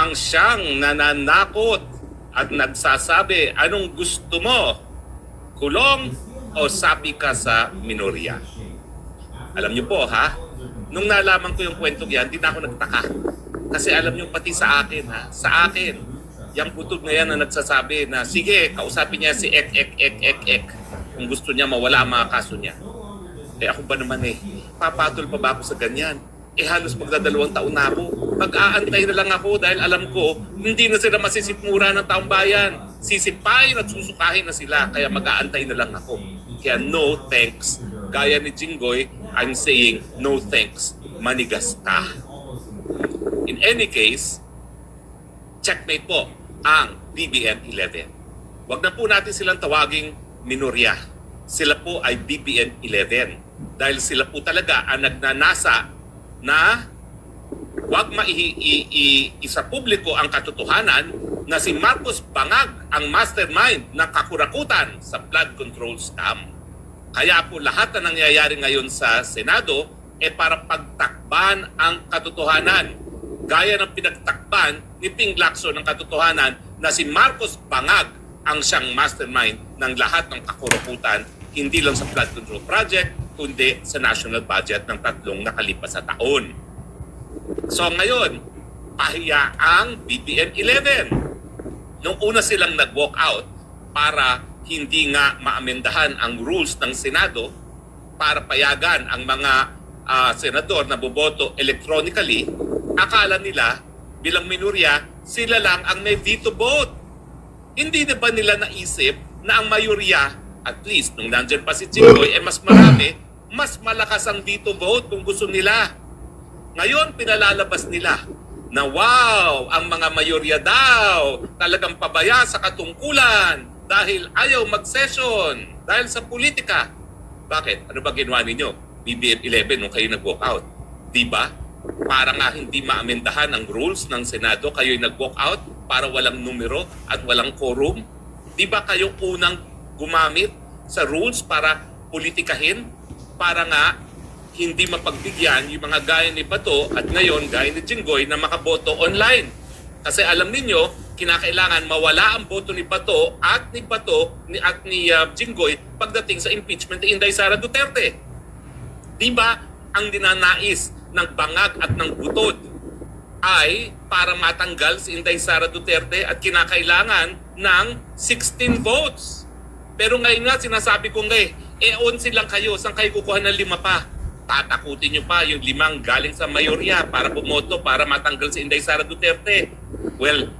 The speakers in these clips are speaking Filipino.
ang siyang nananakot at nagsasabi, anong gusto mo? Kulong o sapi ka sa minorya? Alam niyo po ha, nung nalaman ko yung kwentong yan, hindi na ako nagtaka. Kasi alam niyo pati sa akin ha, sa akin, yung butog na yan na nagsasabi na sige, kausapin niya si Ek. Kung gusto niya mawala ang mga kaso niya. Eh ako ba naman papatol pa ba ako sa ganyan? Halos magdadalawang taon na ako. Mag-aantay na lang ako dahil alam ko hindi na sila masisipmura ng taong bayan. Sisipain at susukahin na sila kaya mag-aantay na lang ako. Kaya no thanks. Gaya ni Jinggoy, I'm saying no thanks. Manigas ka. In any case, checkmate po ang BBM 11. Wag na po natin silang tawaging minorya. Sila po ay BBM 11 dahil sila po talaga ang nagnanasa na wag isa publiko ang katotohanan na si Marcos Bangag ang mastermind ng kakurakutan sa flood control scam. Kaya po lahat na nangyayari ngayon sa Senado para pagtakban ang katotohanan. Gaya ng pinagtakban ni Ping Lacson ng katotohanan na si Marcos Bangag ang siyang mastermind ng lahat ng kakurakutan, hindi lang sa flood control project, kundi sa national budget ng 3 nakalipas na taon. So ngayon, pahiya ang BBM 11. Nung una silang nag-walk out para hindi nga maamendahan ang rules ng Senado para payagan ang mga senador na boboto electronically, akala nila bilang minorya, sila lang ang may veto vote. Hindi na ba nila naisip na ang mayorya, at least nung nandyan pa si Jinggoy, mas marami, mas malakas ang veto vote kung gusto nila. Ngayon, pinalalabas nila na wow, ang mga mayorya daw talagang pabaya sa katungkulan dahil ayaw mag-session, dahil sa politika. Bakit? Ano ba ginawa ninyo? BBM 11 nung kayo nag-walk out. Diba? Para nga hindi maamendahan ang rules ng Senado, kayo'y nag-walk out para walang numero at walang quorum. Diba kayo unang gumamit sa rules para politikahin? Para nga hindi mapagbigyan yung mga gaya ni Bato at ngayon gaya ni Jinggoy na makaboto online. Kasi alam ninyo, kinakailangan mawala ang boto ni Bato at ni Jinggoy pagdating sa impeachment ni Inday Sara Duterte. Diba ang dinanais ng Bangag at ng Butod ay para matanggal si Inday Sara Duterte at kinakailangan ng 16 votes. Pero ngayon nga sinasabi ko nga 11 lang kayo, saan kayo kukuha ng 5 pa? Tatakutin nyo pa yung 5 galing sa mayorya para bumoto para matanggal si Inday Sara Duterte. Well,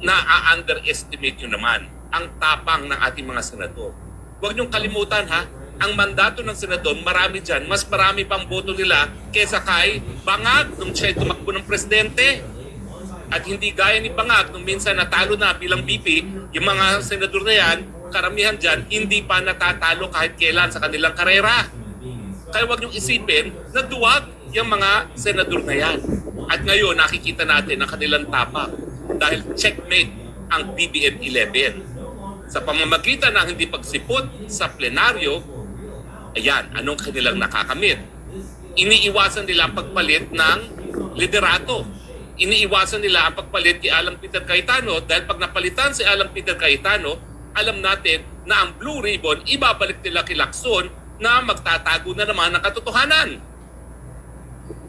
na-underestimate nyo naman ang tapang ng ating mga senador. Huwag nyong kalimutan ha, ang mandato ng senador, marami dyan, mas marami pang boto nila kesa kay Bangag nung siya'y tumakbo ng presidente. At hindi gaya ni Bangag nung minsan natalo na bilang VP, yung mga senador na yan, karamihan dyan, hindi pa natatalo kahit kailan sa kanilang karera. Kaya huwag niyong isipin na duwag yung mga senador na yan. At ngayon, nakikita natin ang kanilang tapak dahil checkmate ang BBM 11. Sa pamamagitan ng hindi pagsipot sa plenaryo, ayan, anong kanilang nakakamit? Iniiwasan nila ang pagpalit ng liderato. Iniiwasan nila ang pagpalit kay Alan Peter Cayetano dahil pag napalitan si Alan Peter Cayetano, alam natin na ang Blue Ribbon ibabalik nila kay Lacson na magtatago na naman ng katotohanan.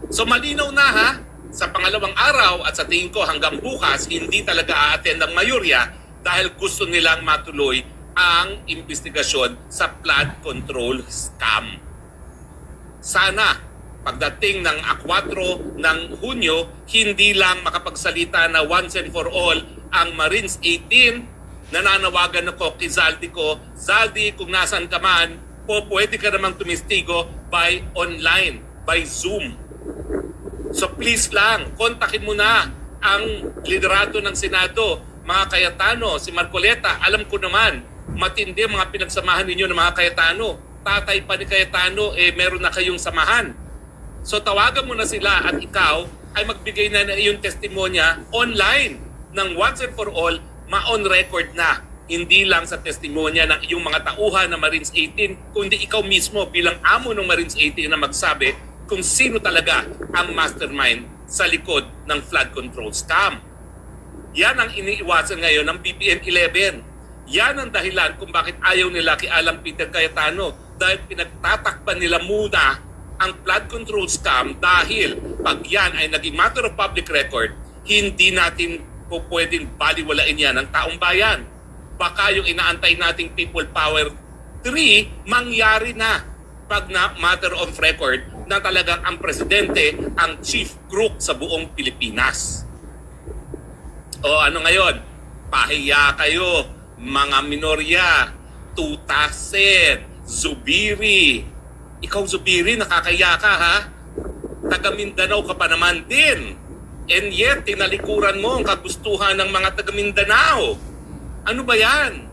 So malinaw na ha, sa pangalawang araw at sa tingin ko hanggang bukas, hindi talaga a-attend ang mayorya dahil gusto nilang matuloy ang investigasyon sa flood control scam. Sana pagdating ng A4 ng Hunyo, hindi lang makapagsalita na once and for all ang Marines 18. Nananawagan ako kay Zaldi ko, Zaldi, kung nasan ka man, pwede ka namang tumistigo by online, by Zoom. So please lang, kontakin mo na ang liderato ng Senado, mga Cayetano, si Marcoleta. Alam ko naman, matindi mga pinagsamahan ninyo ng mga Cayetano. Tatay pa ni Cayetano, meron na kayong samahan. So tawagan mo na sila at ikaw ay magbigay na iyong testimonya online ng once and for all, ma-on record na. Hindi lang sa testimonya ng iyong mga tauhan na Marines 18, kundi ikaw mismo bilang amo ng Marines 18 na magsabi kung sino talaga ang mastermind sa likod ng flood control scam. Yan ang iniiwasan ngayon ng BBM 11. Yan ang dahilan kung bakit ayaw nila kay Alan Peter Cayetano, dahil pinagtatakpan nila muna ang flood control scam, dahil pag yan ay naging matter of public record, hindi natin po pwedeng baliwalain yan ng taong bayan. Baka yung inaantay nating people power 3 mangyari na pag na matter of record na talagang ang presidente ang chief crook sa buong Pilipinas. O ano ngayon? Pahiya kayo, mga minorya, Tutasen, Zubiri. Ikaw, Zubiri, nakakaya ka, ha? Taga Mindanao ka pa naman din. And yet, tinalikuran mo ang kagustuhan ng mga taga Mindanao. Ano ba yan?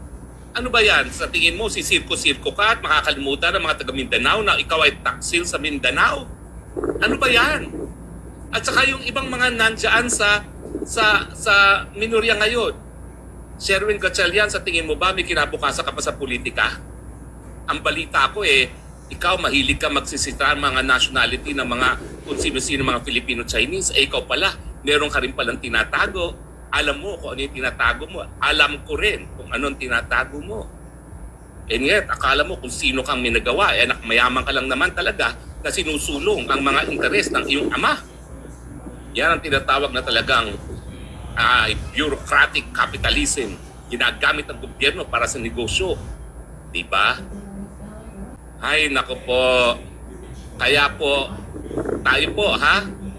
Ano ba yan? Sa tingin mo, sisirko-sirko ka at makakalimutan ng mga taga Mindanao na ikaw ay taksil sa Mindanao? Ano ba yan? At saka yung ibang mga nandyan sa minorya ngayon. Sherwin Gatchalian, sa tingin mo ba may kinabukasan ka pa sa politika? Ang balita ko ikaw mahilig ka magsisita mga nationality ng mga kung sino-sino mga Filipino-Chinese. Ikaw pala, meron ka rin palang tinatago. Alam mo kung ano yung tinatago mo. Alam ko rin kung anong tinatago mo. And yet, akala mo kung sino kang minagawa. Anak, mayaman ka lang naman talaga na sinusulong ang mga interes ng iyong ama. Yan ang tinatawag na talagang bureaucratic capitalism. Ginagamit ng gobyerno para sa negosyo. Diba? Ay, nako po. Kaya po, tayo po,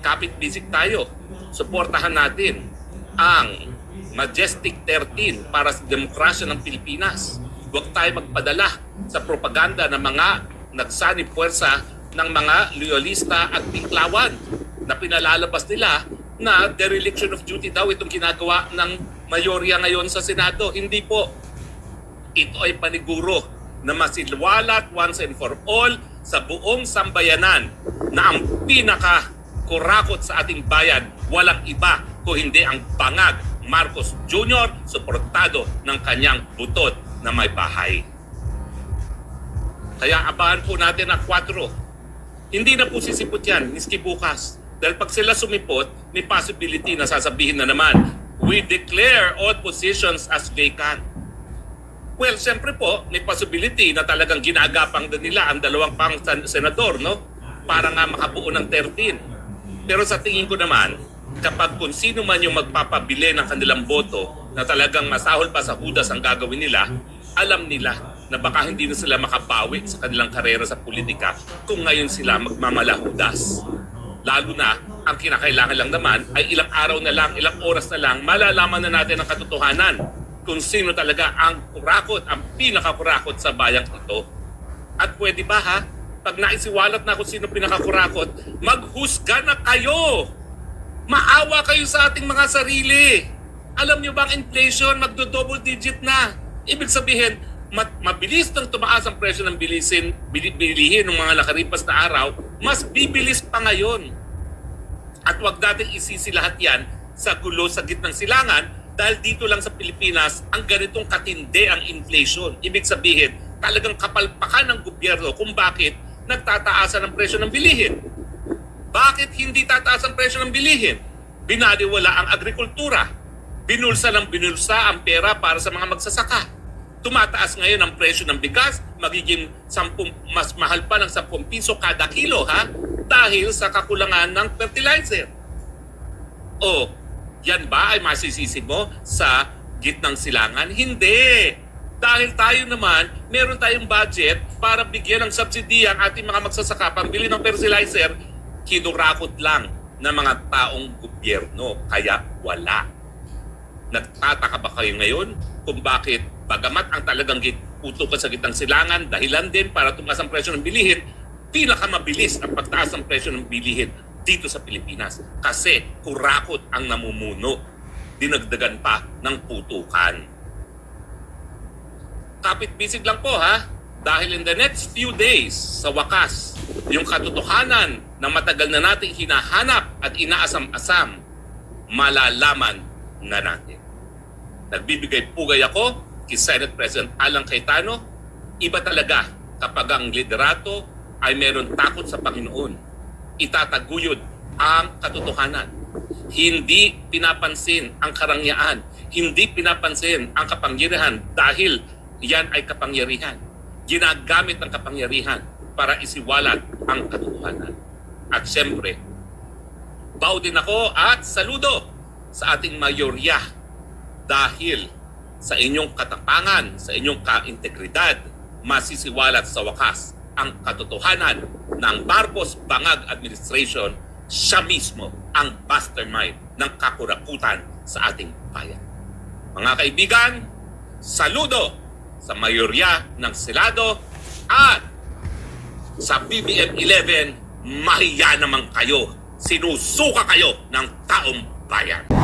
kapit-bisig tayo. Suportahan natin ang Majestic 13 para sa demokrasya ng Pilipinas. Huwag tayo magpadala sa propaganda ng mga nagsanib puwersa ng mga loyalista at pinklawan na pinalalabas nila na dereliction of duty daw itong ginagawa ng mayorya ngayon sa Senado. Hindi po. Ito ay paniguro na masilwalat once and for all sa buong sambayanan na ang pinaka-kurakot sa ating bayan walang iba kung hindi ang bangag Marcos Jr. suportado ng kanyang butot na may bahay. Kaya abahan po natin ang 4. Hindi na po sisipot yan, miski bukas. Dahil pag sila sumipot, may possibility na sasabihin na naman, we declare all positions as vacant. Well, siyempre po, may possibility na talagang ginagapang din nila ang 2 pang senador, no? Para nga makabuo ng 13. Pero sa tingin ko naman, kapag kung sino man yung magpapabili ng kanilang boto na talagang masahol pa sa hudas ang gagawin nila, alam nila na baka hindi na sila makabawi sa kanilang karera sa politika kung ngayon sila magmamalahudas. Lalo na, ang kinakailangan lang naman ay ilang araw na lang, ilang oras na lang, malalaman na natin ang katotohanan kung sino talaga ang kurakot, ang pinakakurakot sa bayang ito. At pwede ba pag naisiwalat na kung sino pinakakurakot, maghusga na kayo! Maawa kayo sa ating mga sarili! Alam nyo ba ang inflation, magdo-double digit na? Ibig sabihin, mabilis nang tumaas ang presyo ng bilihin ng mga nakaripas na araw, mas bibilis pa ngayon. At wag natin isisi lahat yan sa gulo sa gitnang silangan dahil dito lang sa Pilipinas ang ganitong katindi ang inflation. Ibig sabihin, talagang kapalpakan ng gobyerno kung bakit nagtataasan ang presyo ng bilihin. Bakit hindi tataas ang presyo ng bilihin? Binaliwala ang agrikultura. Binulsa ng binulsa ang pera para sa mga magsasaka. Tumataas ngayon ang presyo ng bigas, magiging mas mahal pa ng 10 piso kada kilo dahil sa kakulangan ng fertilizer. O, yan ba ay masisisi mo sa gitnang silangan? Hindi! Dahil tayo naman, meron tayong budget para bigyan ng subsidy ang ating mga magsasaka pambili ng fertilizer, kinurakot lang ng mga taong gobyerno, kaya wala. Nagtataka ba kayo ngayon kung bakit bagamat ang talagang putukan sa gitnang silangan, dahilan din para tumaas ang presyo ng bilihin, pinakamabilis ang pagtaas ng presyo ng bilihin dito sa Pilipinas. Kasi kurakot ang namumuno. Dinagdagan pa ng putukan. Kapit-bisig lang po dahil in the next few days, sa wakas, yung katotohanan na matagal na nating hinahanap at inaasam-asam, malalaman na natin. Nagbibigay pugay ako kay Senate President Alan Cayetano. Iba talaga kapag ang liderato ay meron takot sa Panginoon. Itataguyod ang katotohanan. Hindi pinapansin ang karangyaan. Hindi pinapansin ang kapangyarihan dahil yan ay kapangyarihan. Ginagamit ang kapangyarihan para isiwalat ang katotohanan. At siyempre, bao din ako at saludo sa ating mayorya dahil sa inyong katapangan, sa inyong kaintegridad, masisiwalat sa wakas ang katotohanan ng Marcos Bangag Administration. Siya mismo ang mastermind ng kakurakutan sa ating bayan. Mga kaibigan, saludo sa mayorya ng Senado at sa BBM 11, mahiya naman kayo. Sinusuka kayo ng taong bayan.